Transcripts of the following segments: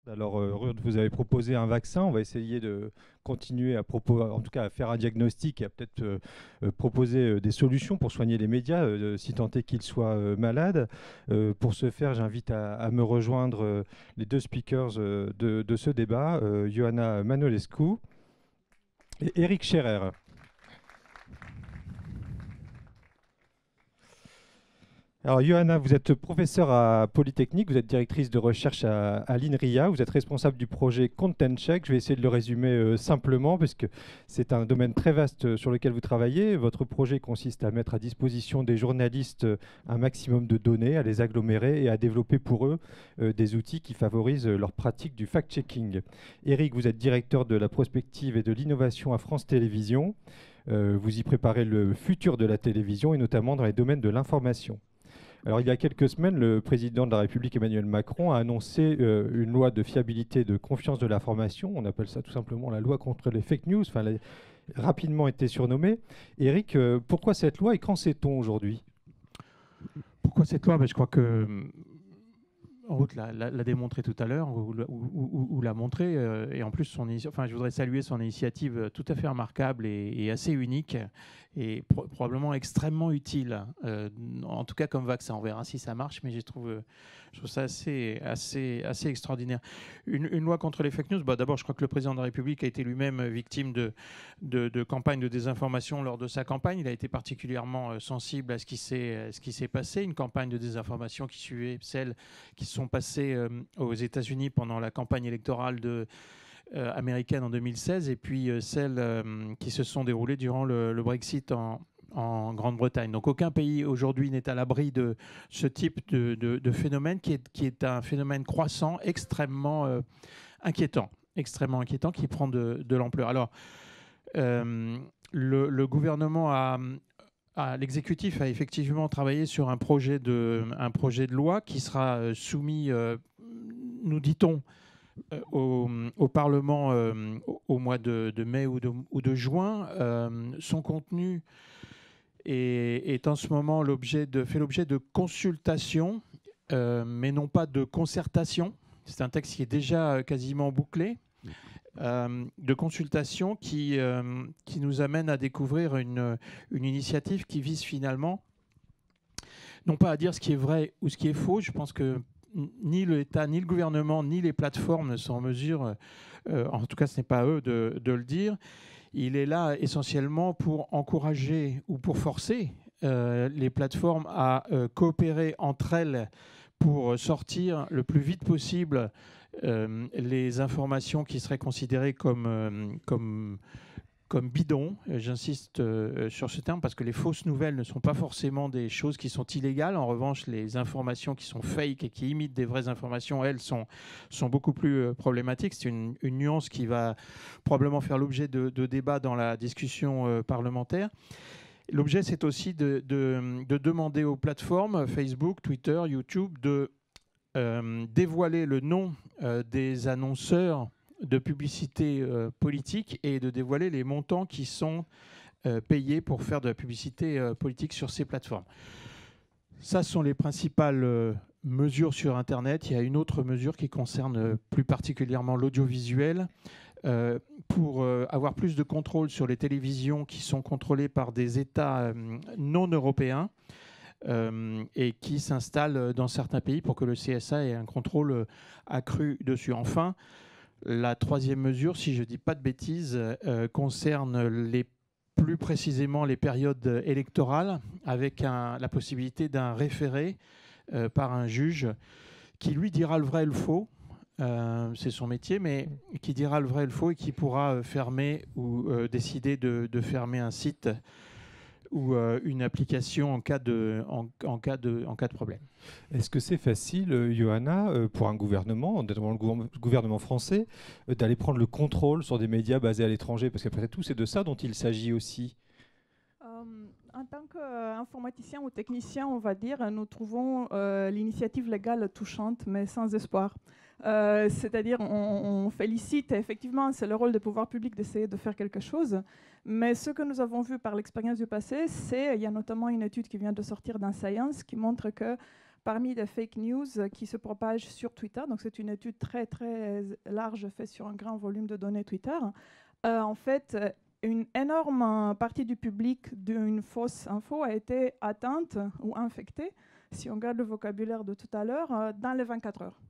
Alors, Ruud, vous avez proposé un vaccin. On va essayer de continuer en tout cas, à faire un diagnostic et à peut-être proposer des solutions pour soigner les médias, si tant est qu'ils soient malades. Pour ce faire, j'invite à me rejoindre les deux speakers de ce débat, Ioana Manolescu et Eric Scherer. Alors, Johanna, vous êtes professeure à Polytechnique, vous êtes directrice de recherche à l'INRIA, vous êtes responsable du projet Content Check. Je vais essayer de le résumer simplement, parce que c'est un domaine très vaste sur lequel vous travaillez. Votre projet consiste à mettre à disposition des journalistes un maximum de données, à les agglomérer et à développer pour eux des outils qui favorisent leur pratique du fact-checking. Eric, vous êtes directeur de la prospective et de l'innovation à France Télévisions. Vous y préparez le futur de la télévision, et notamment dans les domaines de l'information. Alors, il y a quelques semaines, le président de la République, Emmanuel Macron, a annoncé une loi de fiabilité et de confiance de l'information. On appelle ça tout simplement la loi contre les fake news. Enfin, elle a rapidement été surnommée. Eric, pourquoi cette loi et qu'en sait-on aujourd'hui? Pourquoi cette loi? Je crois que Ruth l'a démontré tout à l'heure, ou l'a montré, et en plus, je voudrais saluer son initiative tout à fait remarquable et assez unique, et probablement extrêmement utile, en tout cas comme vaccin. On verra si ça marche, mais je trouve ça assez extraordinaire. Une loi contre les fake news, d'abord, je crois que le président de la République a été lui-même victime de campagnes de désinformation lors de sa campagne. Il a été particulièrement sensible à ce qui s'est passé, une campagne de désinformation qui suivait celle qui se sont passées aux États-Unis pendant la campagne électorale américaine en 2016, et puis celles qui se sont déroulées durant le Brexit en Grande-Bretagne. Donc aucun pays aujourd'hui n'est à l'abri de ce type de phénomène qui est un phénomène croissant, extrêmement inquiétant, qui prend de l'ampleur. Alors, le gouvernement l'exécutif a effectivement travaillé sur un projet de loi qui sera soumis, nous dit-on, au Parlement au mois de mai ou de juin. Son contenu est en ce moment fait l'objet de consultations, mais non pas de concertation. C'est un texte qui est déjà quasiment bouclé. De consultation qui nous amène à découvrir une initiative qui vise finalement, non pas à dire ce qui est vrai ou ce qui est faux. Je pense que ni l'État, ni le gouvernement, ni les plateformes ne sont en mesure, en tout cas ce n'est pas à eux de le dire. Il est là essentiellement pour encourager ou pour forcer les plateformes à coopérer entre elles pour sortir le plus vite possible les informations qui seraient considérées comme bidons. J'insiste sur ce terme parce que les fausses nouvelles ne sont pas forcément des choses qui sont illégales. En revanche, les informations qui sont fake et qui imitent des vraies informations, elles, sont beaucoup plus problématiques. C'est une nuance qui va probablement faire l'objet de débats dans la discussion parlementaire. L'objet, c'est aussi de demander aux plateformes Facebook, Twitter, YouTube de dévoiler le nom des annonceurs de publicité politique et de dévoiler les montants qui sont payés pour faire de la publicité politique sur ces plateformes. Ça sont les principales mesures sur Internet. Il y a une autre mesure qui concerne plus particulièrement l'audiovisuel. Pour avoir plus de contrôle sur les télévisions qui sont contrôlées par des États non européens, et qui s'installe dans certains pays pour que le CSA ait un contrôle accru dessus. Enfin, la troisième mesure, si je ne dis pas de bêtises, concerne plus précisément les périodes électorales, avec la possibilité d'un référé par un juge qui lui dira le vrai et le faux. C'est son métier, mais qui dira le vrai et le faux et qui pourra fermer ou décider de fermer un site ou une application en cas de problème. Est-ce que c'est facile, Johanna, pour un gouvernement, notamment le gouvernement français, d'aller prendre le contrôle sur des médias basés à l'étranger? Parce qu'après tout, c'est de ça dont il s'agit aussi. En tant qu'informaticien ou technicien, on va dire, nous trouvons l'initiative légale touchante, mais sans espoir. C'est-à-dire, on félicite, effectivement, c'est le rôle des pouvoirs publics d'essayer de faire quelque chose, mais ce que nous avons vu par l'expérience du passé, il y a notamment une étude qui vient de sortir dans Science qui montre que parmi les fake news qui se propagent sur Twitter. Donc c'est une étude très très large faite sur un grand volume de données Twitter. En fait, une énorme partie du public d'une fausse info a été atteinte ou infectée, si on garde le vocabulaire de tout à l'heure, dans les 24 heures.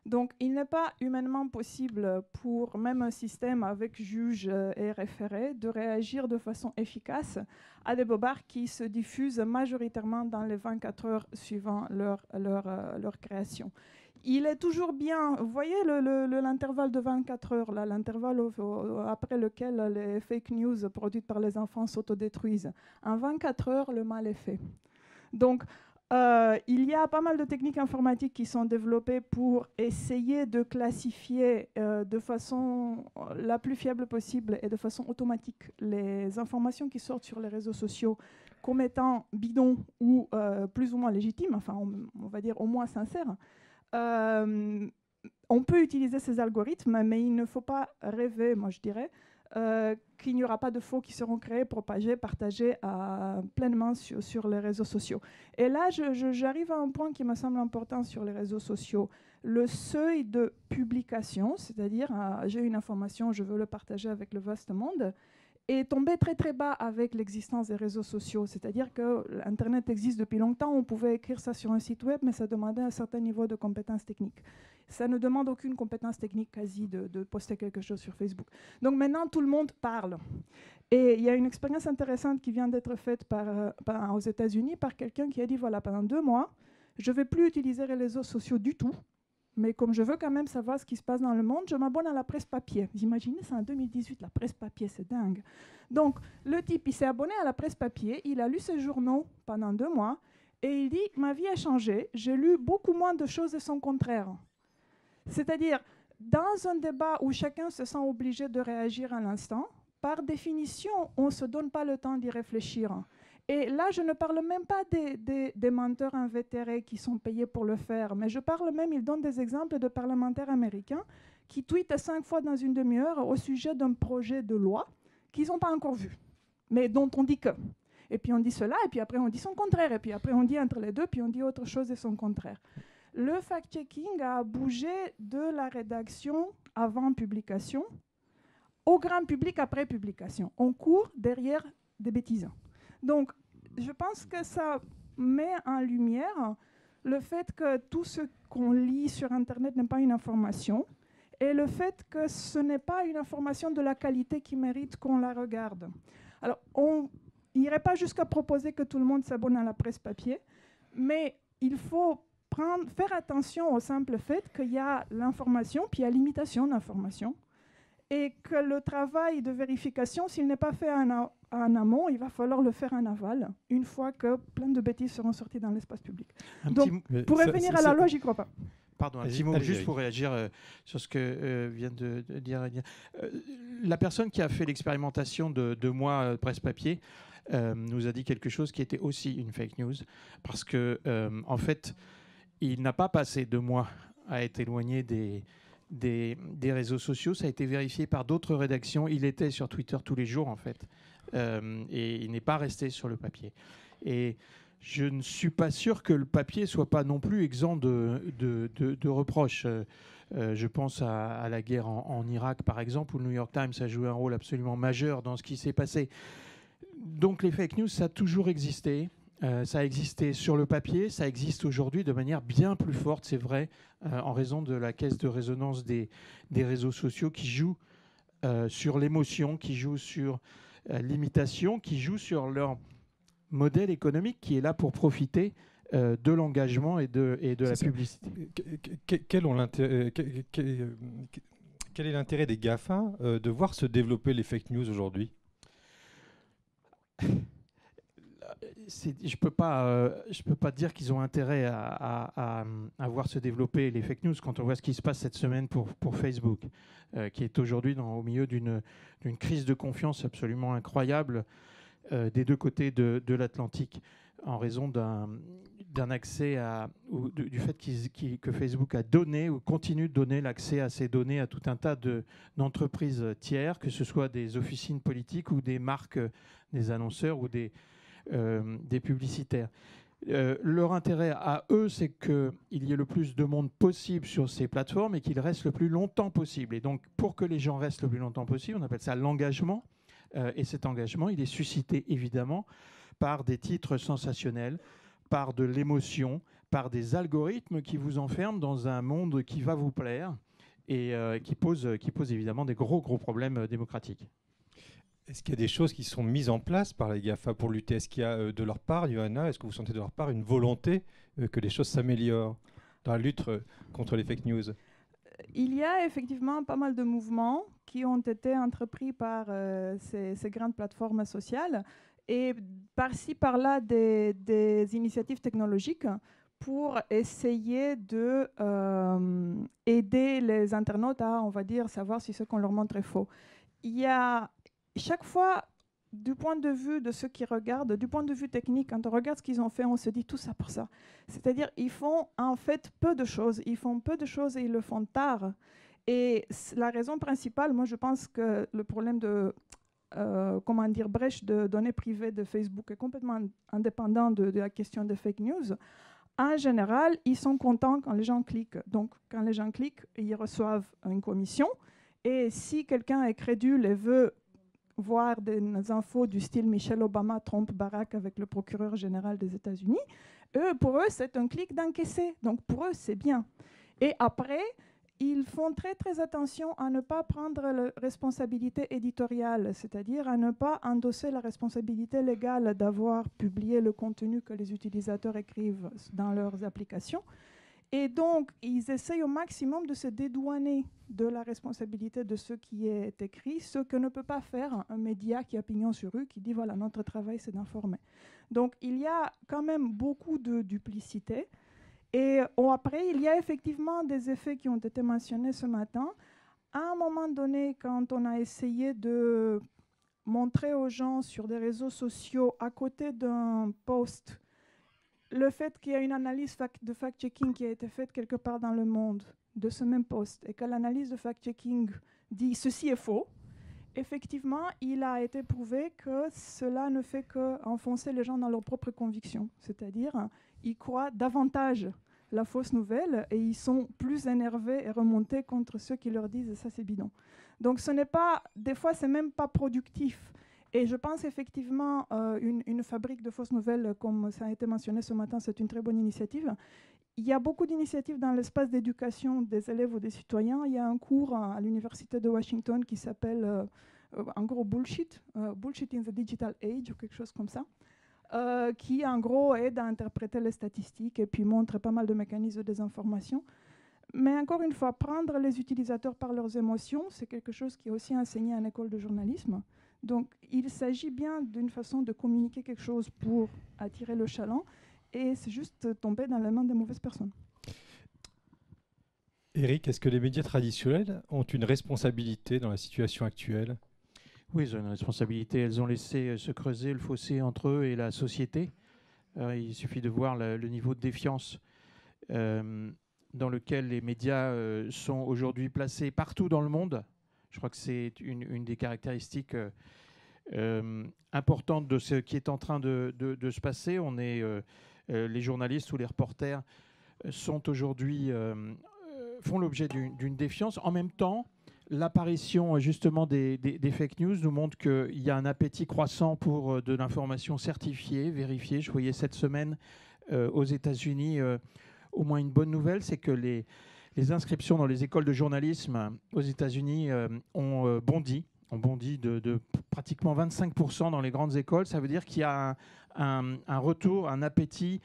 Donc, il n'est pas humainement possible pour même un système avec juge et référé de réagir de façon efficace à des bobards qui se diffusent majoritairement dans les 24 heures suivant leur création. Il est toujours bien, vous voyez l'intervalle de 24 heures, là, l'intervalle après lequel les fake news produites par les enfants s'autodétruisent. En 24 heures, le mal est fait. Donc, il y a pas mal de techniques informatiques qui sont développées pour essayer de classifier de façon la plus fiable possible et de façon automatique les informations qui sortent sur les réseaux sociaux comme étant bidons ou plus ou moins légitimes, enfin on va dire au moins sincères. On peut utiliser ces algorithmes, mais il ne faut pas rêver, moi je dirais, qu'il n'y aura pas de faux qui seront créés, propagés, partagés pleinement sur les réseaux sociaux. Et là, j'arrive à un point qui me semble important sur les réseaux sociaux. Le seuil de publication, c'est-à-dire j'ai une information, je veux le partager avec le vaste monde, est tombé très très bas avec l'existence des réseaux sociaux. C'est-à-dire que l'Internet existe depuis longtemps, on pouvait écrire ça sur un site web, mais ça demandait un certain niveau de compétences techniques. Ça ne demande aucune compétence technique quasi de poster quelque chose sur Facebook. Donc maintenant, tout le monde parle. Et il y a une expérience intéressante qui vient d'être faite aux États-Unis par quelqu'un qui a dit, voilà, pendant 2 mois, je ne vais plus utiliser les réseaux sociaux du tout, mais comme je veux quand même savoir ce qui se passe dans le monde, je m'abonne à la presse papier. Vous imaginez, c'est en 2018, la presse papier, c'est dingue. Donc, le type, il s'est abonné à la presse papier, il a lu ses journaux pendant 2 mois, et il dit, ma vie a changé, j'ai lu beaucoup moins de choses et son contraire. C'est-à-dire, dans un débat où chacun se sent obligé de réagir à l'instant, par définition, on ne se donne pas le temps d'y réfléchir. Et là, je ne parle même pas des menteurs invétérés qui sont payés pour le faire, mais je parle même, il donne des exemples de parlementaires américains qui tweetent 5 fois dans une demi-heure au sujet d'un projet de loi qu'ils n'ont pas encore vu, mais dont on dit que. Et puis on dit cela, et puis après on dit son contraire, et puis après on dit entre les deux, puis on dit autre chose et son contraire. Le fact-checking a bougé de la rédaction avant publication au grand public après publication. On court derrière des bêtises. Donc, je pense que ça met en lumière le fait que tout ce qu'on lit sur Internet n'est pas une information et le fait que ce n'est pas une information de la qualité qui mérite qu'on la regarde. Alors, on n'irait pas jusqu'à proposer que tout le monde s'abonne à la presse papier, mais il faut faire attention au simple fait qu'il y a l'information, puis il y a l'imitation d'information, et que le travail de vérification, s'il n'est pas fait en amont, il va falloir le faire en aval, une fois que plein de bêtises seront sorties dans l'espace public. Donc, pour revenir à la loi, j'y crois pas. Pardon, un petit mot juste pour réagir sur ce que vient de dire. La personne qui a fait l'expérimentation de 2 mois presse-papier nous a dit quelque chose qui était aussi une fake news, parce que en fait, il n'a pas passé 2 mois à être éloigné des réseaux sociaux. Ça a été vérifié par d'autres rédactions. Il était sur Twitter tous les jours, en fait. Et il n'est pas resté sur le papier. Et je ne suis pas sûr que le papier soit pas non plus exempt de reproches. Je pense à la guerre en Irak, par exemple, où le New York Times a joué un rôle absolument majeur dans ce qui s'est passé. Donc les fake news, ça a toujours existé. Ça a existé sur le papier, ça existe aujourd'hui de manière bien plus forte, c'est vrai, en raison de la caisse de résonance des réseaux sociaux qui jouent sur l'émotion, qui jouent sur l'imitation, qui jouent sur leur modèle économique qui est là pour profiter de l'engagement et de la publicité. Quel est l'intérêt des GAFA de voir se développer les fake news aujourd'hui ? Je peux pas dire qu'ils ont intérêt à voir se développer les fake news quand on voit ce qui se passe cette semaine pour Facebook, qui est aujourd'hui au milieu d'une crise de confiance absolument incroyable des 2 côtés de l'Atlantique, en raison d'un accès du fait que Facebook a donné ou continue de donner l'accès à ces données à tout un tas d'entreprises tiers, que ce soit des officines politiques ou des marques, des annonceurs ou des publicitaires. Leur intérêt à eux, c'est qu'il y ait le plus de monde possible sur ces plateformes et qu'ils restent le plus longtemps possible. Et donc, pour que les gens restent le plus longtemps possible, on appelle ça l'engagement. Et cet engagement, il est suscité évidemment par des titres sensationnels, par de l'émotion, par des algorithmes qui vous enferment dans un monde qui va vous plaire et qui pose évidemment des gros problèmes démocratiques. Est-ce qu'il y a des choses qui sont mises en place par les GAFA pour lutter? Est-ce qu'il y a de leur part, Johanna, est-ce que vous sentez de leur part une volonté que les choses s'améliorent dans la lutte contre les fake news? Il y a effectivement pas mal de mouvements qui ont été entrepris par ces grandes plateformes sociales et par-ci, par-là des initiatives technologiques pour essayer de aider les internautes à, on va dire, savoir si ce qu'on leur montre est faux. Il y a chaque fois, du point de vue de ceux qui regardent, du point de vue technique, quand on regarde ce qu'ils ont fait, on se dit tout ça pour ça. C'est-à-dire ils font en fait peu de choses. Ils font peu de choses et ils le font tard. Et la raison principale, moi je pense que le problème de brèche de données privées de Facebook est complètement indépendant de la question des fake news. En général, ils sont contents quand les gens cliquent. Donc quand les gens cliquent, ils reçoivent une commission. Et si quelqu'un est crédule et veut voir des infos du style Michelle Obama trompe Barack avec le procureur général des États-Unis, pour eux, c'est un clic d'encaisser. Donc, pour eux, c'est bien. Et après, ils font très, très attention à ne pas prendre la responsabilité éditoriale, c'est-à-dire à ne pas endosser la responsabilité légale d'avoir publié le contenu que les utilisateurs écrivent dans leurs applications. Et donc, ils essayent au maximum de se dédouaner de la responsabilité de ce qui est écrit, ce que ne peut pas faire un média qui a pignon sur rue, qui dit voilà, notre travail, c'est d'informer. Donc, il y a quand même beaucoup de duplicité. Et après, il y a effectivement des effets qui ont été mentionnés ce matin. À un moment donné, quand on a essayé de montrer aux gens sur des réseaux sociaux, à côté d'un post, le fait qu'il y a une analyse de fact-checking qui a été faite quelque part dans le monde de ce même post et que l'analyse de fact-checking dit ceci est faux, effectivement, il a été prouvé que cela ne fait qu'enfoncer les gens dans leurs propres convictions. C'est-à-dire, ils croient davantage la fausse nouvelle et ils sont plus énervés et remontés contre ceux qui leur disent ça c'est bidon. Donc ce n'est pas, des fois c'est même pas productif. Et je pense effectivement une fabrique de fausses nouvelles, comme ça a été mentionné ce matin, c'est une très bonne initiative. Il y a beaucoup d'initiatives dans l'espace d'éducation des élèves ou des citoyens. Il y a un cours à l'université de Washington qui s'appelle en gros Bullshit in the Digital Age ou quelque chose comme ça, qui en gros aide à interpréter les statistiques et puis montre pas mal de mécanismes de désinformation. Mais encore une fois, prendre les utilisateurs par leurs émotions, c'est quelque chose qui est aussi enseigné en école de journalisme. Donc, il s'agit bien d'une façon de communiquer quelque chose pour attirer le chaland, et c'est juste tomber dans les mains des mauvaises personnes. Eric, est-ce que les médias traditionnels ont une responsabilité dans la situation actuelle? Oui, ils ont une responsabilité. Elles ont laissé se creuser le fossé entre eux et la société. Il suffit de voir le niveau de défiance dans lequel les médias sont aujourd'hui placés partout dans le monde. Je crois que c'est une des caractéristiques importantes de ce qui est en train de se passer. Les journalistes ou les reporters sont aujourd'hui font l'objet d'une défiance. En même temps, l'apparition justement des fake news nous montre qu'il y a un appétit croissant pour de l'information certifiée, vérifiée. Je voyais cette semaine aux États-Unis au moins une bonne nouvelle, c'est que les inscriptions dans les écoles de journalisme aux États-Unis ont bondi de pratiquement 25% dans les grandes écoles. Ça veut dire qu'il y a un retour, un appétit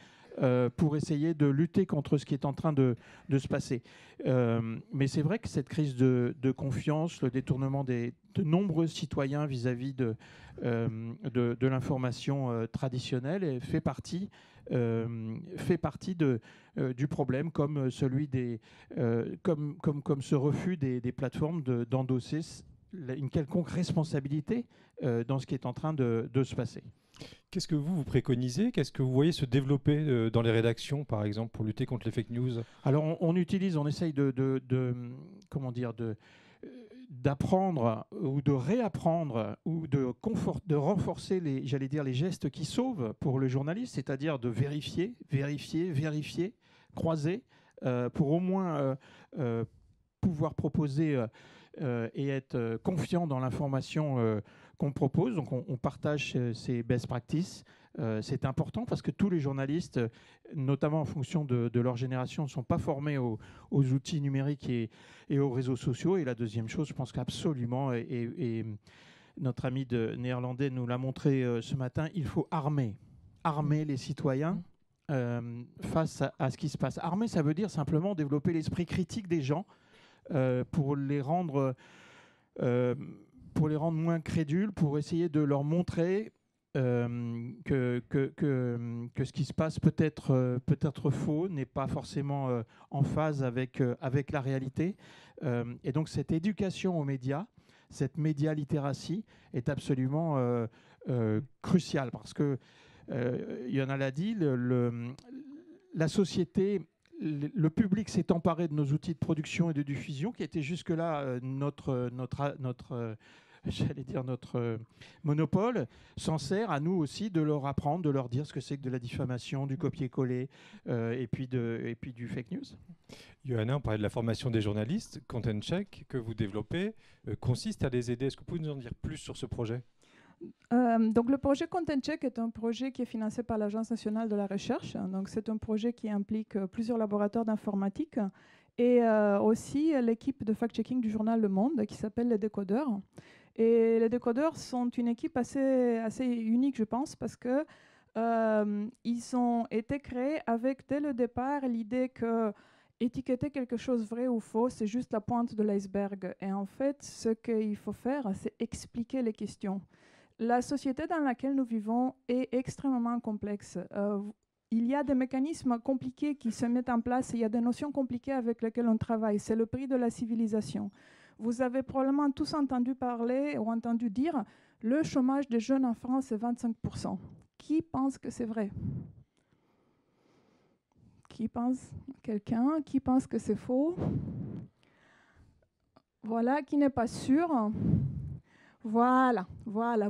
pour essayer de lutter contre ce qui est en train de se passer. Mais c'est vrai que cette crise de confiance, le détournement de nombreux citoyens vis-à-vis de l'information traditionnelle fait partie du problème, comme celui comme ce refus des plateformes d'endosser une quelconque responsabilité dans ce qui est en train de se passer. Qu'est-ce que vous préconisez? Qu'est-ce que vous voyez se développer dans les rédactions, par exemple, pour lutter contre les fake news? Alors, on essaye d'apprendre ou de réapprendre ou de renforcer les gestes qui sauvent pour le journaliste, c'est-à-dire de vérifier, croiser, pour au moins pouvoir proposer et être confiant dans l'information qu'on propose. Donc on partage ces best practices. C'est important parce que tous les journalistes, notamment en fonction de leur génération, ne sont pas formés aux outils numériques et aux réseaux sociaux. Et la deuxième chose, je pense qu'absolument, et notre ami néerlandais nous l'a montré ce matin, il faut armer les citoyens face à ce qui se passe. Armer, ça veut dire simplement développer l'esprit critique des gens pour les rendre moins crédules, pour essayer de leur montrer que ce qui se passe peut être faux, n'est pas forcément en phase avec la réalité. Et donc cette éducation aux médias, cette média-littératie est absolument cruciale parce que, Yona l'a dit, la société, le public s'est emparé de nos outils de production et de diffusion qui étaient jusque-là notre monopole, s'en sert à nous aussi de leur apprendre, de leur dire ce que c'est que de la diffamation, du copier-coller et puis du fake news. Johanna, on parlait de la formation des journalistes. Content Check que vous développez consiste à les aider. Est-ce que vous pouvez nous en dire plus sur ce projet ? Donc le projet Content Check est un projet qui est financé par l'Agence nationale de la recherche. Donc c'est un projet qui implique plusieurs laboratoires d'informatique et aussi l'équipe de fact-checking du journal Le Monde qui s'appelle les Décodeurs. Et les Décodeurs sont une équipe assez unique, je pense, parce que ils ont été créés avec dès le départ l'idée que étiqueter quelque chose vrai ou faux, c'est juste la pointe de l'iceberg. Et en fait, ce qu'il faut faire, c'est expliquer les questions. La société dans laquelle nous vivons est extrêmement complexe. Il y a des mécanismes compliqués qui se mettent en place, il y a des notions compliquées avec lesquelles on travaille. C'est le prix de la civilisation. Vous avez probablement tous entendu parler ou entendu dire le chômage des jeunes en France est 25%. Qui pense que c'est vrai ? Qui pense ? Quelqu'un ? Qui pense que c'est faux ? Voilà, qui n'est pas sûr ? Voilà.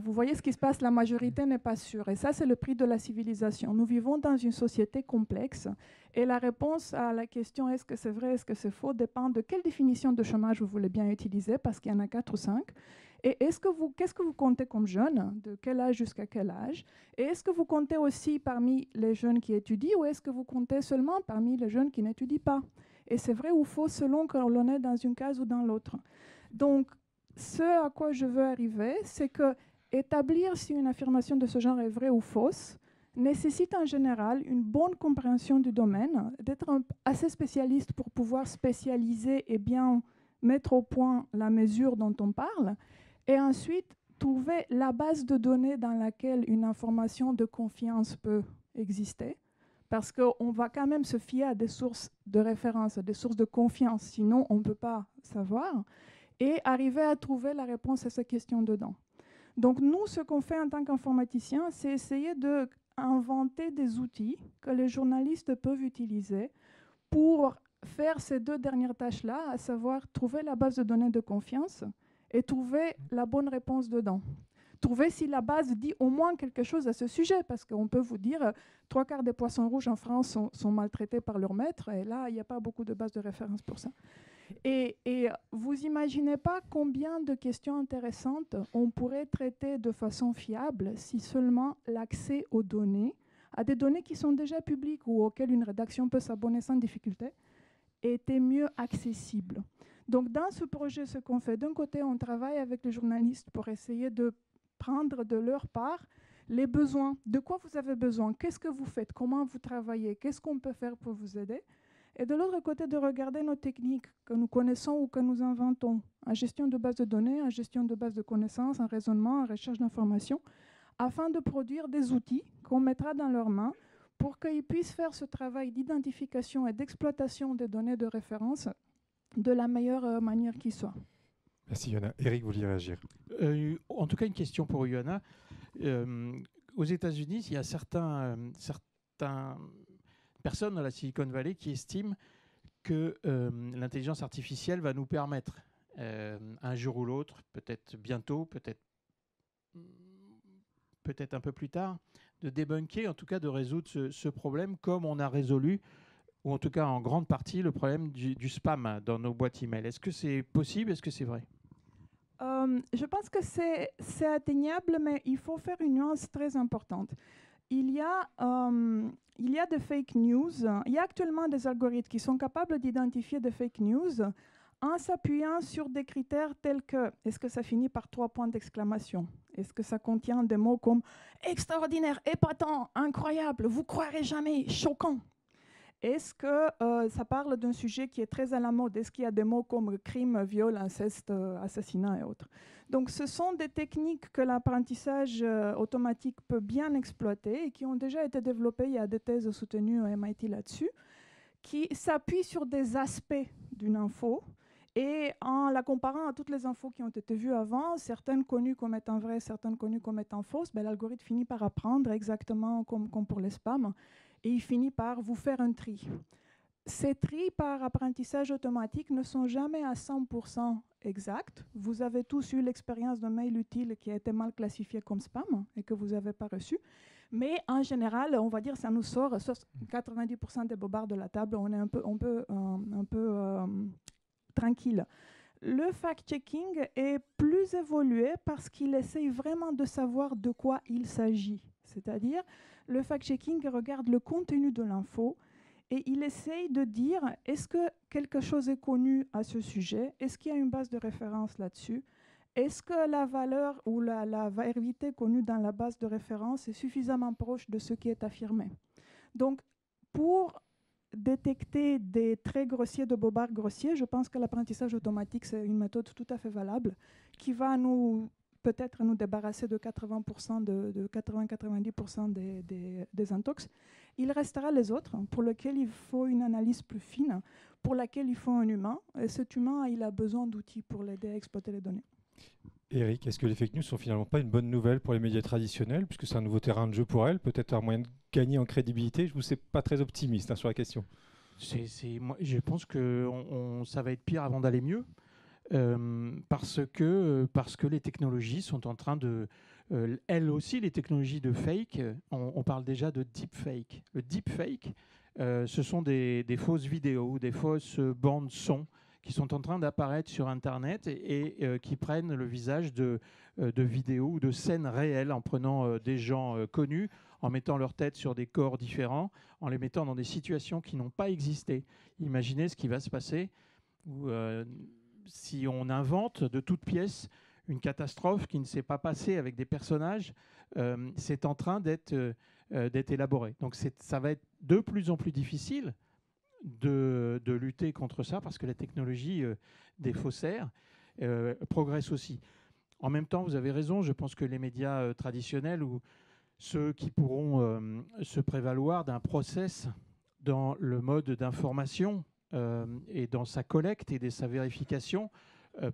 Vous voyez ce qui se passe, la majorité n'est pas sûre. Et ça, c'est le prix de la civilisation. Nous vivons dans une société complexe et la réponse à la question est-ce que c'est vrai, est-ce que c'est faux, dépend de quelle définition de chômage vous voulez bien utiliser, parce qu'il y en a 4 ou 5. Et qu'est-ce que vous comptez comme jeune, de quel âge jusqu'à quel âge? Et est-ce que vous comptez aussi parmi les jeunes qui étudient ou est-ce que vous comptez seulement parmi les jeunes qui n'étudient pas? Et c'est vrai ou faux selon que l'on est dans une case ou dans l'autre. Donc, ce à quoi je veux arriver, c'est que établir si une affirmation de ce genre est vraie ou fausse nécessite en général une bonne compréhension du domaine, d'être assez spécialiste pour pouvoir spécialiser et bien mettre au point la mesure dont on parle, et ensuite trouver la base de données dans laquelle une information de confiance peut exister, parce qu'on va quand même se fier à des sources de référence, à des sources de confiance, sinon on ne peut pas savoir, et arriver à trouver la réponse à ces questions dedans. Donc nous, ce qu'on fait en tant qu'informaticiens, c'est essayer d'inventer des outils que les journalistes peuvent utiliser pour faire ces 2 dernières tâches-là, à savoir trouver la base de données de confiance et trouver la bonne réponse dedans. Trouver si la base dit au moins quelque chose à ce sujet, parce qu'on peut vous dire 3/4 des poissons rouges en France sont maltraités par leur maître, et là, il n'y a pas beaucoup de bases de référence pour ça. Et vous imaginez pas combien de questions intéressantes on pourrait traiter de façon fiable si seulement l'accès aux données, à des données qui sont déjà publiques ou auxquelles une rédaction peut s'abonner sans difficulté, était mieux accessible. Donc dans ce projet, ce qu'on fait, d'un côté, on travaille avec les journalistes pour essayer de prendre de leur part les besoins. De quoi vous avez besoin? Qu'est-ce que vous faites? Comment vous travaillez? Qu'est-ce qu'on peut faire pour vous aider? Et de l'autre côté, de regarder nos techniques que nous connaissons ou que nous inventons en gestion de base de données, en gestion de base de connaissances, en raisonnement, en recherche d'informations, afin de produire des outils qu'on mettra dans leurs mains pour qu'ils puissent faire ce travail d'identification et d'exploitation des données de référence de la meilleure manière qui soit. Merci Johanna. Eric, vous vouliez réagir? En tout cas, une question pour Johanna. Aux États-Unis, il y a certaines personnes dans la Silicon Valley qui estiment que l'intelligence artificielle va nous permettre un jour ou l'autre, peut-être bientôt, peut-être un peu plus tard, de débunker, en tout cas de résoudre ce problème comme on a résolu, ou en tout cas en grande partie, le problème du spam dans nos boîtes email. Est-ce que c'est possible? Est-ce que c'est vrai? Je pense que c'est atteignable, mais il faut faire une nuance très importante. Il y a des fake news. Il y a actuellement des algorithmes qui sont capables d'identifier des fake news en s'appuyant sur des critères tels que est-ce que ça finit par 3 points d'exclamation? Est-ce que ça contient des mots comme extraordinaire, épatant, incroyable, vous croirez jamais, choquant? Est-ce que ça parle d'un sujet qui est très à la mode? Est-ce qu'il y a des mots comme crime, viol, inceste, assassinat et autres? Donc, ce sont des techniques que l'apprentissage automatique peut bien exploiter et qui ont déjà été développées. Il y a des thèses soutenues au MIT là-dessus, qui s'appuient sur des aspects d'une info. Et en la comparant à toutes les infos qui ont été vues avant, certaines connues comme étant vraies, certaines connues comme étant fausses, ben, l'algorithme finit par apprendre exactement comme pour les spams. Et il finit par vous faire un tri. Ces tris par apprentissage automatique ne sont jamais à 100% exacts. Vous avez tous eu l'expérience d'un mail utile qui a été mal classifié comme spam et que vous n'avez pas reçu. Mais en général, on va dire ça nous sort 90% des bobards de la table. On est un peu tranquille. Le fact-checking est plus évolué parce qu'il essaye vraiment de savoir de quoi il s'agit. C'est-à-dire, le fact-checking regarde le contenu de l'info et il essaye de dire est-ce que quelque chose est connu à ce sujet? Est-ce qu'il y a une base de référence là-dessus? Est-ce que la valeur ou la vérité connue dans la base de référence est suffisamment proche de ce qui est affirmé? Donc, pour détecter des traits grossiers de bobards grossiers, je pense que l'apprentissage automatique, c'est une méthode tout à fait valable qui va peut-être nous débarrasser de 80%, de 80-90% des intox. Il restera les autres pour lesquels il faut une analyse plus fine, pour laquelle il faut un humain. Et cet humain, il a besoin d'outils pour l'aider à exploiter les données. Eric, est-ce que les fake news sont finalement pas une bonne nouvelle pour les médias traditionnels, puisque c'est un nouveau terrain de jeu pour elles, peut-être un moyen de gagner en crédibilité? Je ne vous sais pas très optimiste sur la question. Moi, je pense que ça va être pire avant d'aller mieux. Parce que les technologies sont en train de... elles aussi, les technologies de fake, on parle déjà de deepfake. Le deepfake, ce sont des fausses vidéos, des fausses bandes son qui sont en train d'apparaître sur Internet et qui prennent le visage de vidéos ou de scènes réelles en prenant des gens connus, en mettant leur tête sur des corps différents, en les mettant dans des situations qui n'ont pas existé. Imaginez ce qui va se passer où... si on invente de toutes pièces une catastrophe qui ne s'est pas passée avec des personnages, c'est en train d'être élaboré. Donc ça va être de plus en plus difficile de lutter contre ça parce que la technologie des faussaires progresse aussi. En même temps, vous avez raison, je pense que les médias traditionnels ou ceux qui pourront se prévaloir d'un process dans le mode d'information et dans sa collecte et de sa vérification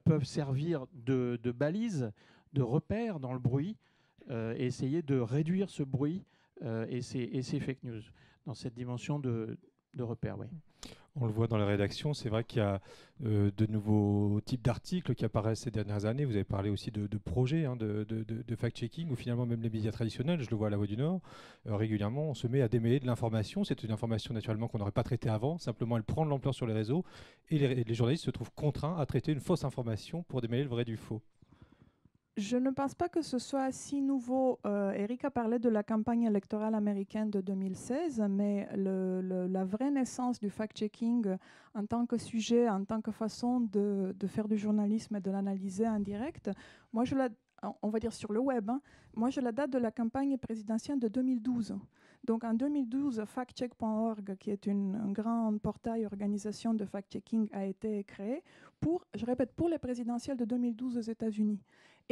peuvent servir de balises, de repères dans le bruit et essayer de réduire ce bruit et ces fake news dans cette dimension de repères. Oui. On le voit dans la rédaction, c'est vrai qu'il y a de nouveaux types d'articles qui apparaissent ces dernières années. Vous avez parlé aussi de projets de fact-checking, où finalement même les médias traditionnels, je le vois à La Voix du Nord, régulièrement on se met à démêler de l'information. C'est une information naturellement qu'on n'aurait pas traitée avant, simplement elle prend de l'ampleur sur les réseaux et les journalistes se trouvent contraints à traiter une fausse information pour démêler le vrai du faux. Je ne pense pas que ce soit si nouveau. Eric a parlé de la campagne électorale américaine de 2016, mais la vraie naissance du fact-checking en tant que sujet, en tant que façon de faire du journalisme et de l'analyser en direct, moi on va dire sur le web, moi je la date de la campagne présidentielle de 2012. Donc en 2012, factcheck.org, qui est un grand portail organisation de fact-checking, a été créé pour les présidentielles de 2012 aux États-Unis.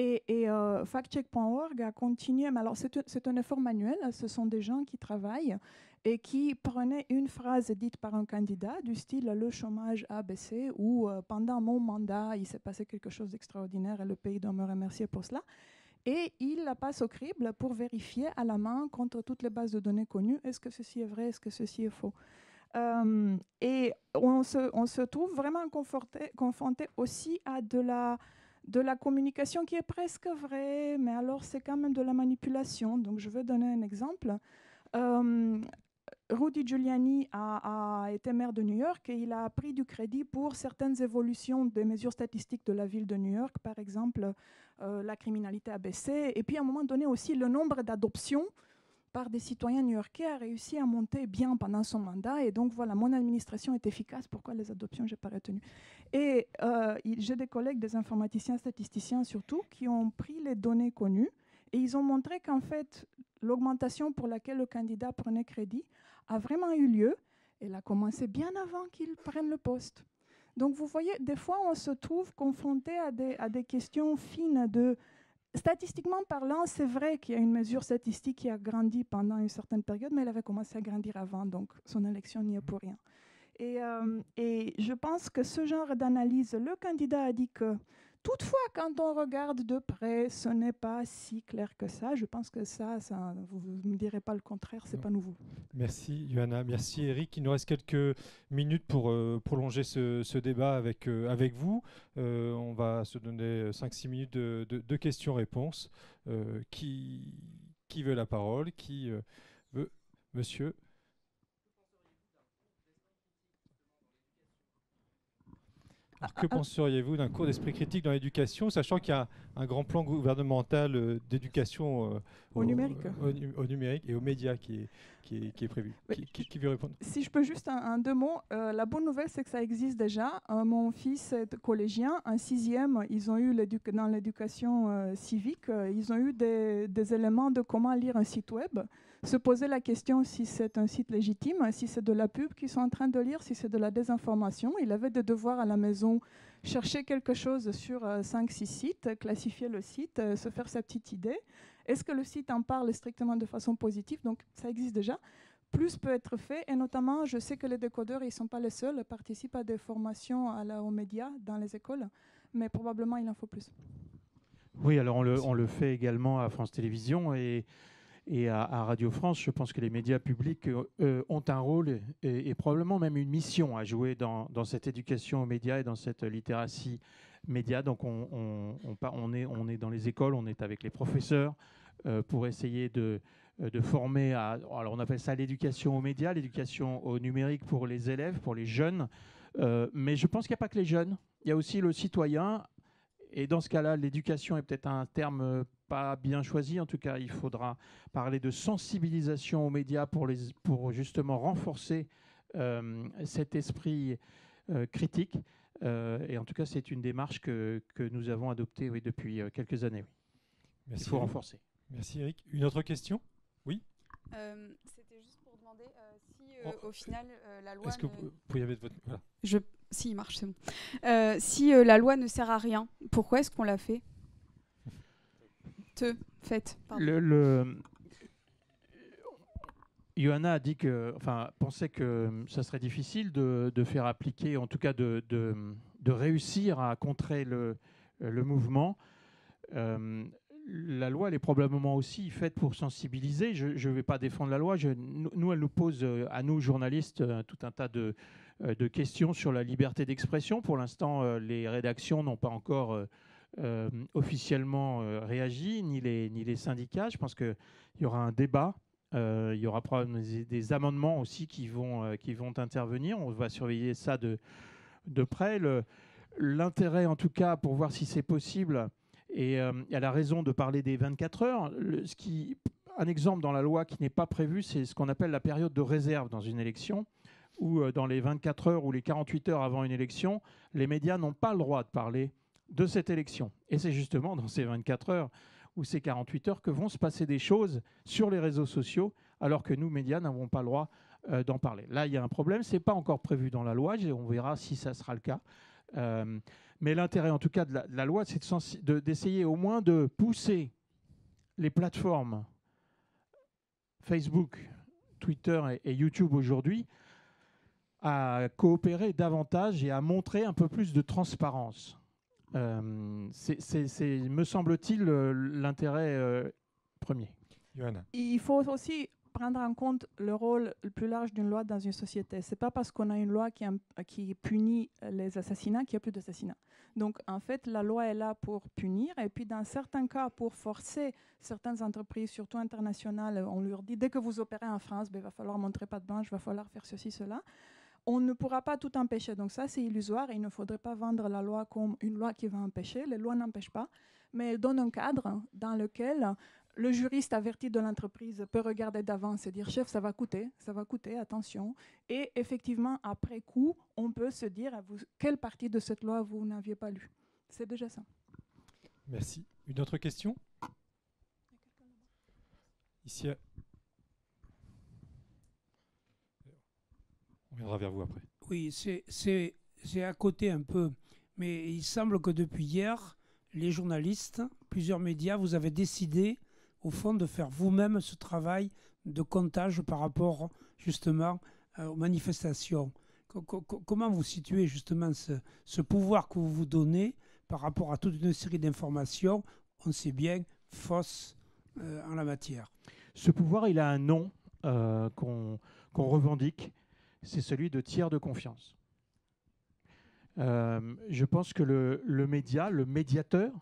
Et factcheck.org a continué, mais alors c'est un effort manuel, ce sont des gens qui travaillent et qui prenaient une phrase dite par un candidat du style « le chômage a baissé » ou « pendant mon mandat, il s'est passé quelque chose d'extraordinaire et le pays doit me remercier pour cela ». Et il la passe au crible pour vérifier à la main contre toutes les bases de données connues, est-ce que ceci est vrai, est-ce que ceci est faux. Et on se trouve vraiment confronté aussi à de la communication qui est presque vraie, mais alors c'est quand même de la manipulation. Donc je vais donner un exemple. Rudy Giuliani a été maire de New York et il a pris du crédit pour certaines évolutions des mesures statistiques de la ville de New York. Par exemple, la criminalité a baissé. Et puis à un moment donné aussi, le nombre d'adoptions par des citoyens new-yorkais a réussi à monter bien pendant son mandat. Et donc voilà, mon administration est efficace. Pourquoi les adoptions, je n'ai pas retenu. Et j'ai des collègues, des informaticiens, statisticiens surtout, qui ont pris les données connues et ils ont montré qu'en fait, l'augmentation pour laquelle le candidat prenait crédit a vraiment eu lieu. Elle a commencé bien avant qu'il prenne le poste. Donc vous voyez, des fois, on se trouve confronté à des questions fines de... Statistiquement parlant, c'est vrai qu'il y a une mesure statistique qui a grandi pendant une certaine période, mais elle avait commencé à grandir avant, donc son élection n'y est pour rien. Et je pense que ce genre d'analyse, le candidat a dit que toutefois, quand on regarde de près, ce n'est pas si clair que ça. Je pense que ça vous ne me direz pas le contraire, ce n'est pas nouveau. Merci Johanna, merci Eric. Il nous reste quelques minutes pour prolonger ce débat avec vous. On va se donner 5-6 minutes de questions-réponses. Qui veut la parole? Qui veut? Monsieur? Alors, que penseriez-vous d'un cours d'esprit critique dans l'éducation, sachant qu'il y a un grand plan gouvernemental d'éducation au numérique. Au numérique et aux médias qui est prévu? Qui veut répondre? Si je peux juste un deux mots. La bonne nouvelle, c'est que ça existe déjà. Mon fils est collégien. En 6e, ils ont eu dans l'éducation civique, ils ont eu des éléments de comment lire un site web. Se poser la question si c'est un site légitime, si c'est de la pub qu'ils sont en train de lire, si c'est de la désinformation. Il avait des devoirs à la maison, chercher quelque chose sur 5-6 sites, classifier le site, se faire sa petite idée. Est-ce que le site en parle strictement de façon positive? Donc ça existe déjà. Plus peut être fait, et notamment, je sais que les décodeurs, ils ne sont pas les seuls, participent à des formations aux médias dans les écoles, mais probablement il en faut plus. Oui, alors on le fait également à France Télévisions et à Radio France. Je pense que les médias publics ont un rôle et probablement même une mission à jouer dans cette éducation aux médias et dans cette littératie média. Donc on est dans les écoles, on est avec les professeurs pour essayer de former alors on appelle ça l'éducation aux médias, l'éducation au numérique pour les élèves, pour les jeunes. Mais je pense qu'il n'y a pas que les jeunes, il y a aussi le citoyen. Et dans ce cas-là, l'éducation est peut-être un terme pas bien choisi. En tout cas, il faudra parler de sensibilisation aux médias pour justement renforcer cet esprit critique. Et en tout cas, c'est une démarche que nous avons adoptée depuis quelques années. Oui. Merci. Il faut renforcer. Merci Eric. Une autre question? Oui. C'était juste pour demander si au final la loi... Est-ce que vous pourriez mettre votre... Voilà. Si, il marche, c'est bon. Si la loi ne sert à rien, pourquoi est-ce qu'on l'a fait? Johanna a dit pensait que ça serait difficile de faire appliquer, en tout cas de réussir à contrer le mouvement. La loi, elle est probablement aussi faite pour sensibiliser. Je ne vais pas défendre la loi. Nous, elle nous pose, à nous, journalistes, tout un tas de questions sur la liberté d'expression. Pour l'instant, les rédactions n'ont pas encore officiellement réagi, ni les syndicats. Je pense qu'il y aura un débat. Il y aura probablement des amendements aussi qui vont intervenir. On va surveiller ça de près. L'intérêt, en tout cas, pour voir si c'est possible, et elle a raison de parler des 24 heures. Un exemple dans la loi qui n'est pas prévu, c'est ce qu'on appelle la période de réserve dans une élection, où dans les 24 heures ou les 48 heures avant une élection, les médias n'ont pas le droit de parler de cette élection. Et c'est justement dans ces 24 heures ou ces 48 heures que vont se passer des choses sur les réseaux sociaux, alors que nous, médias, n'avons pas le droit d'en parler. Là, il y a un problème. Ce n'est pas encore prévu dans la loi. On verra si ça sera le cas. Mais l'intérêt, en tout cas, de la loi, c'est d'essayer au moins de pousser les plateformes Facebook, Twitter et YouTube aujourd'hui à coopérer davantage et à montrer un peu plus de transparence. C'est, me semble-t-il, l'intérêt premier. Johanna. Il faut aussi prendre en compte le rôle le plus large d'une loi dans une société. Ce n'est pas parce qu'on a une loi qui punit les assassinats qu'il n'y a plus d'assassinats. Donc, en fait, la loi est là pour punir. Et puis, dans certains cas, pour forcer certaines entreprises, surtout internationales, on leur dit, dès que vous opérez en France, il va falloir montrer patte blanche, il va falloir faire ceci, cela. On ne pourra pas tout empêcher. Donc ça, c'est illusoire et il ne faudrait pas vendre la loi comme une loi qui va empêcher. Les lois n'empêchent pas, mais elles donnent un cadre dans lequel le juriste averti de l'entreprise peut regarder d'avance et dire « Chef, ça va coûter, attention ». Et effectivement, après coup, on peut se dire quelle partie de cette loi vous n'aviez pas lue. C'est déjà ça. Merci. Une autre question ? Ici. On viendra vers vous après. Oui, c'est à côté un peu. Mais il semble que depuis hier, les journalistes, plusieurs médias, vous avez décidé, au fond, de faire vous-même ce travail de comptage par rapport, justement, aux manifestations. Comment vous situez, justement, ce pouvoir que vous vous donnez par rapport à toute une série d'informations, on sait bien, fausses en la matière? Ce pouvoir, il a un nom qu'on revendique. C'est celui de tiers de confiance. Je pense que le média, le médiateur,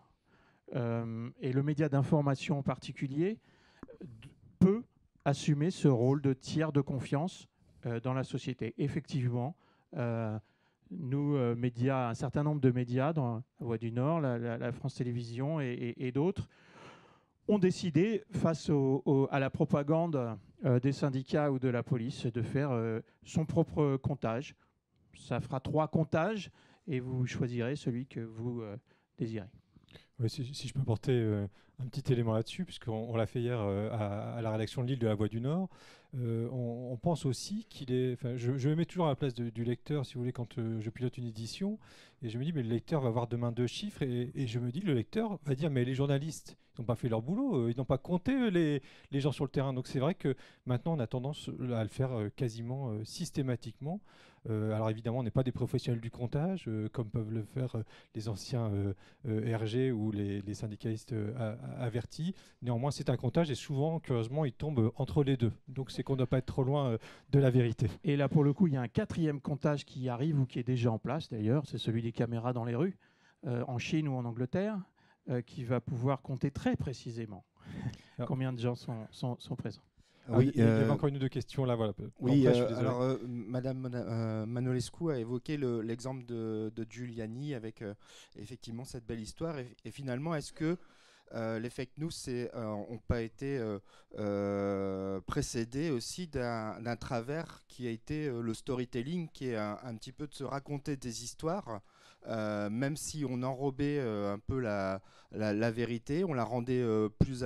et le média d'information en particulier, peut assumer ce rôle de tiers de confiance dans la société. Effectivement, nous, médias, un certain nombre de médias, dans La Voix du Nord, la France Télévisions et d'autres, ont décidé, face à la propagande des syndicats ou de la police, de faire son propre comptage. Ça fera 3 comptages et vous choisirez celui que vous désirez. Oui, si je peux porter un petit élément là-dessus, puisqu'on l'a fait hier à la rédaction de Lille de La Voix du Nord, on pense aussi qu'il est... Enfin, je me mets toujours à la place du lecteur, si vous voulez, quand je pilote une édition, et je me dis, mais le lecteur va avoir demain 2 chiffres, et je me dis, le lecteur va dire, mais les journalistes, ils n'ont pas fait leur boulot, ils n'ont pas compté les gens sur le terrain. Donc c'est vrai que maintenant, on a tendance à le faire quasiment systématiquement. Alors évidemment, on n'est pas des professionnels du comptage, comme peuvent le faire les anciens RG ou les syndicalistes avertis. Néanmoins, c'est un comptage et souvent, curieusement, il tombe entre les deux. Donc c'est qu'on ne doit pas être trop loin de la vérité. Et là, pour le coup, il y a un 4e comptage qui arrive ou qui est déjà en place d'ailleurs, c'est celui des caméras dans les rues, en Chine ou en Angleterre, qui va pouvoir compter très précisément combien de gens sont présents. Oui, il y avait encore une ou deux questions là. Voilà. Oui, alors Madame Manolescu a évoqué l'exemple de Giuliani avec effectivement cette belle histoire. Et finalement, est-ce que les fake news n'ont pas été précédés aussi d'un travers qui a été le storytelling, qui est un petit peu de se raconter des histoires, même si on enrobait un peu la vérité, on la rendait plus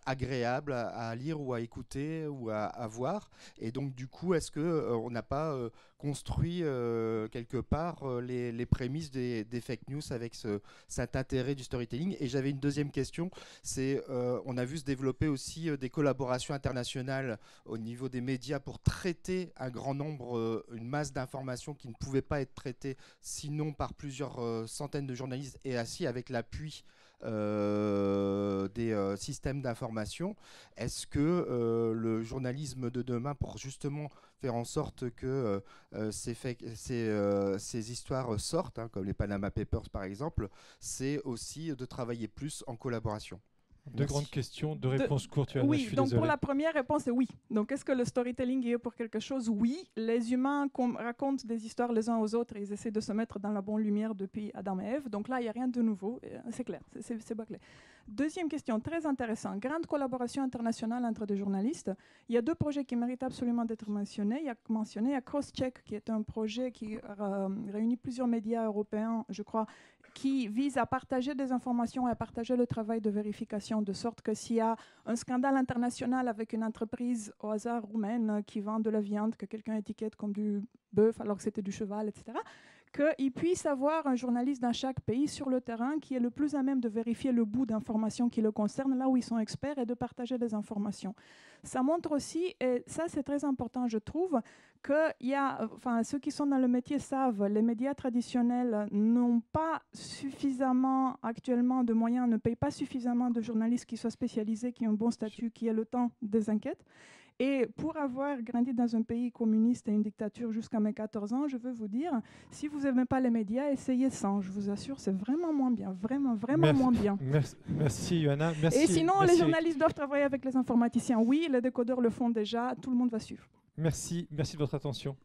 agréable à lire ou à écouter ou à voir. Et donc du coup, est-ce qu'on n'a pas construit quelque part les prémices des fake news avec cet intérêt du storytelling? Et j'avais une deuxième question, c'est on a vu se développer aussi des collaborations internationales au niveau des médias pour traiter un grand nombre, une masse d'informations qui ne pouvaient pas être traitées sinon par plusieurs centaines de journalistes et ainsi avec l'appui des systèmes d'information. Est-ce que le journalisme de demain, pour justement faire en sorte que ces histoires sortent, hein, comme les Panama Papers par exemple, c'est aussi de travailler plus en collaboration? Deux grandes questions, deux réponses courtes. Oui, je suis donc désolé. pour la première réponse, c'est oui. Donc est-ce que le storytelling est pour quelque chose? Oui. Les humains racontent des histoires les uns aux autres et ils essaient de se mettre dans la bonne lumière depuis Adam et Ève. Donc là, il n'y a rien de nouveau. C'est clair, c'est bâclé. Deuxième question, très intéressant. Grande collaboration internationale entre des journalistes. Il y a 2 projets qui méritent absolument d'être mentionnés. Il y a Crosscheck, qui est un projet qui réunit plusieurs médias européens, je crois, qui vise à partager des informations et à partager le travail de vérification, de sorte que s'il y a un scandale international avec une entreprise au hasard roumaine qui vend de la viande que quelqu'un étiquette comme du bœuf alors que c'était du cheval, etc., qu'il puisse avoir un journaliste dans chaque pays sur le terrain qui est le plus à même de vérifier le bout d'informations qui le concernent, là où ils sont experts, et de partager des informations. Ça montre aussi, et ça c'est très important je trouve, que ceux qui sont dans le métier savent, les médias traditionnels n'ont pas suffisamment actuellement de moyens, ne payent pas suffisamment de journalistes qui soient spécialisés, qui ont un bon statut, qui aient le temps des enquêtes. Et pour avoir grandi dans un pays communiste et une dictature jusqu'à mes 14 ans, je veux vous dire, si vous n'aimez pas les médias, essayez sans. Je vous assure, c'est vraiment moins bien, vraiment moins bien. Merci Johanna. Merci, et sinon, merci. les journalistes doivent travailler avec les informaticiens. Oui, les décodeurs le font déjà, tout le monde va suivre. Merci de votre attention.